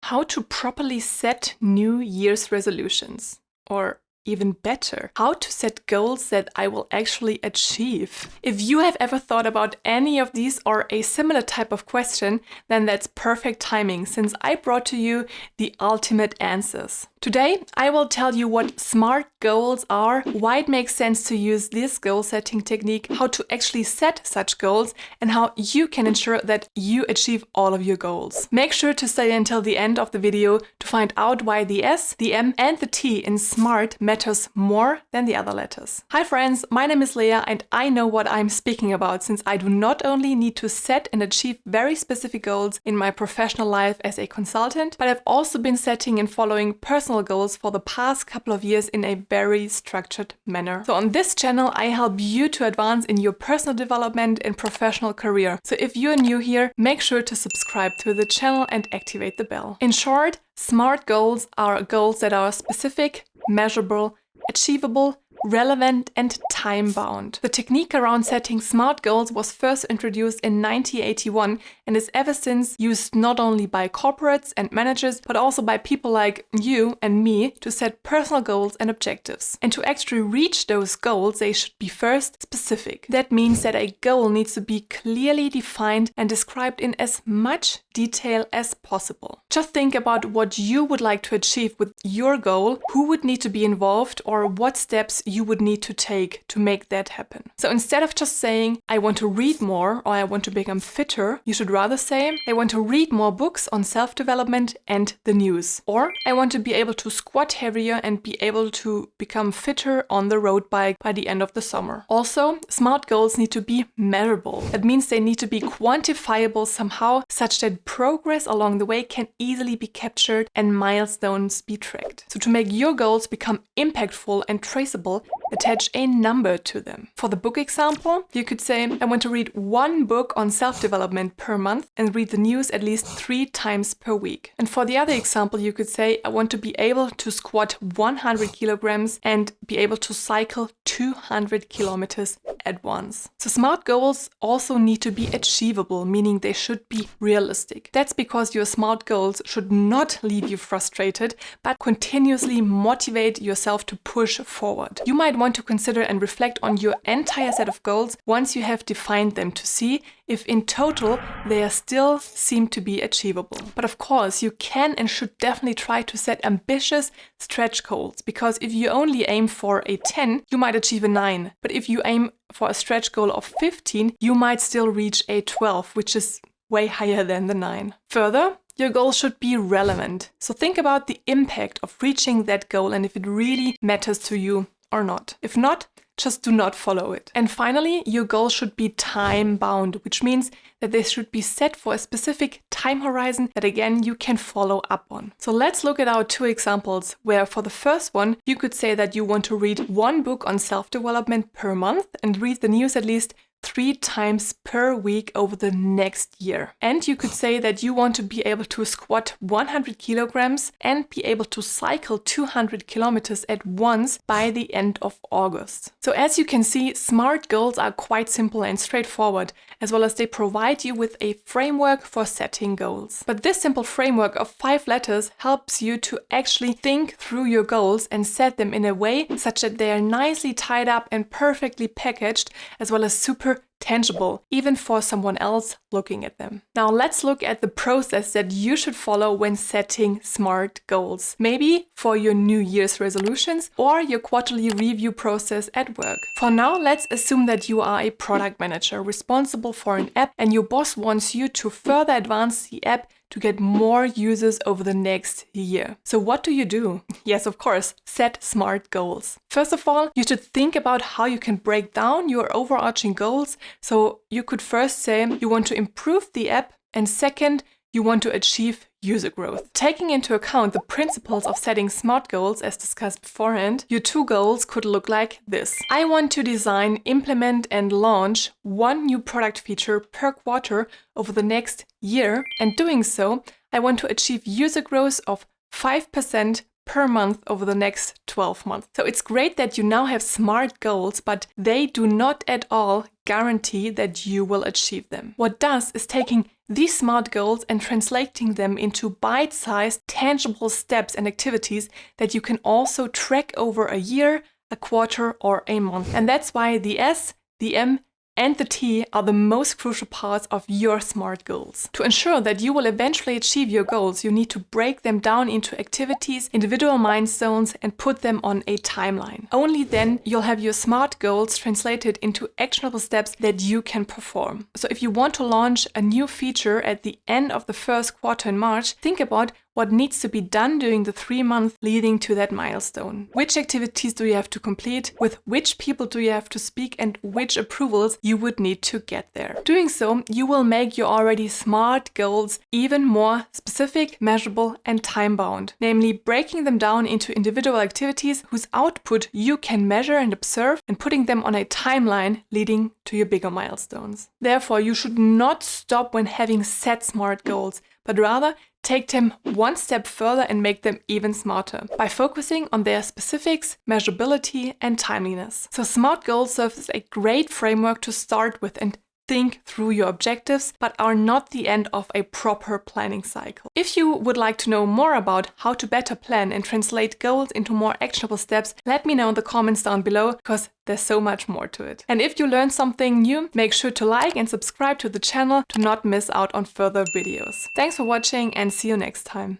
How to properly set New Year's resolutions. Or even better, how to set goals that I will actually achieve. If you have ever thought about any of these or a similar type of question, then that's perfect timing, since I brought to you the ultimate answers. Today, I will tell you what SMART goals are, why it makes sense to use this goal setting technique, how to actually set such goals, and how you can ensure that you achieve all of your goals. Make sure to stay until the end of the video to find out why the S, the M, and the T in SMART matters more than the other letters. Hi friends, my name is Lea and I know what I'm speaking about, since I do not only need to set and achieve very specific goals in my professional life as a consultant, but I've also been setting and following personal goals for the past couple of years in a very structured manner. So on this channel, I help you to advance in your personal development and professional career. So if you're new here, make sure to subscribe to the channel and activate the bell. In short, SMART goals are goals that are specific, measurable, achievable, relevant, and time-bound. The technique around setting SMART goals was first introduced in 1981 and is ever since used not only by corporates and managers, but also by people like you and me to set personal goals and objectives. And to actually reach those goals, they should be first specific. That means that a goal needs to be clearly defined and described in as much detail as possible. Just think about what you would like to achieve with your goal, who would need to be involved, or what steps you would need to take to make that happen. So instead of just saying, I want to read more or I want to become fitter, you should rather say, I want to read more books on self-development and the news. Or I want to be able to squat heavier and be able to become fitter on the road bike by the end of the summer. Also, SMART goals need to be measurable. That means they need to be quantifiable somehow, such that progress along the way can easily be captured and milestones be tracked. So to make your goals become impactful and traceable, attach a number to them. For the book example, you could say, I want to read one book on self-development per month and read the news at least 3 times per week. And for the other example, you could say, I want to be able to squat 100 kilograms and be able to cycle 200 kilometers at once. So SMART goals also need to be achievable, meaning they should be realistic. That's because your SMART goals should not leave you frustrated, but continuously motivate yourself to push forward. You might want to consider and reflect on your entire set of goals once you have defined them to see if in total they still seem to be achievable. But of course, you can and should definitely try to set ambitious stretch goals, because if you only aim for a 10, you might achieve a 9. But if you aim for a stretch goal of 15, you might still reach a 12, which is way higher than the 9. Further, your goal should be relevant. So think about the impact of reaching that goal and if it really matters to you or not. If not, just do not follow it. And finally, your goal should be time-bound, which means that they should be set for a specific time horizon that again you can follow up on. So let's look at our 2 examples where for the first one, you could say that you want to read one book on self-development per month and read the news at least 3 times per week over the next year. And you could say that you want to be able to squat 100 kilograms and be able to cycle 200 kilometers at once by the end of August. So as you can see, SMART goals are quite simple and straightforward, as well as they provide you with a framework for setting goals. But this simple framework of 5 letters helps you to actually think through your goals and set them in a way such that they are nicely tied up and perfectly packaged, as well as super tangible, even for someone else looking at them. Now let's look at the process that you should follow when setting SMART goals. Maybe for your New Year's resolutions or your quarterly review process at work. For now, let's assume that you are a product manager responsible for an app and your boss wants you to further advance the app to get more users over the next year. So what do? Yes, of course, set SMART goals. First of all, you should think about how you can break down your overarching goals. So you could first say you want to improve the app, and second, you want to achieve user growth. Taking into account the principles of setting SMART goals as discussed beforehand, your 2 goals could look like this. I want to design, implement and launch 1 new product feature per quarter over the next year, and doing so, I want to achieve user growth of 5% per month over the next 12 months. So it's great that you now have SMART goals, but they do not at all guarantee that you will achieve them. What does is taking these SMART goals and translating them into bite-sized, tangible steps and activities that you can also track over a year, a quarter, or a month. And that's why the S, the M, and the T are the most crucial parts of your SMART goals. To ensure that you will eventually achieve your goals, you need to break them down into activities, individual milestones, and put them on a timeline. Only then you'll have your SMART goals translated into actionable steps that you can perform. So if you want to launch a new feature at the end of the first quarter in March, think about what needs to be done during the 3 months leading to that milestone. Which activities do you have to complete? With which people do you have to speak? And which approvals you would need to get there? Doing so, you will make your already SMART goals even more specific, measurable, and time-bound. Namely, breaking them down into individual activities whose output you can measure and observe, and putting them on a timeline leading to your bigger milestones. Therefore, you should not stop when having set SMART goals, but rather take them one step further and make them even smarter by focusing on their specifics, measurability, and timeliness. So SMART goals serve as a great framework to start with and think through your objectives, but are not the end of a proper planning cycle. If you would like to know more about how to better plan and translate goals into more actionable steps, let me know in the comments down below, because there's so much more to it. And if you learned something new, make sure to like and subscribe to the channel to not miss out on further videos. Thanks for watching and see you next time.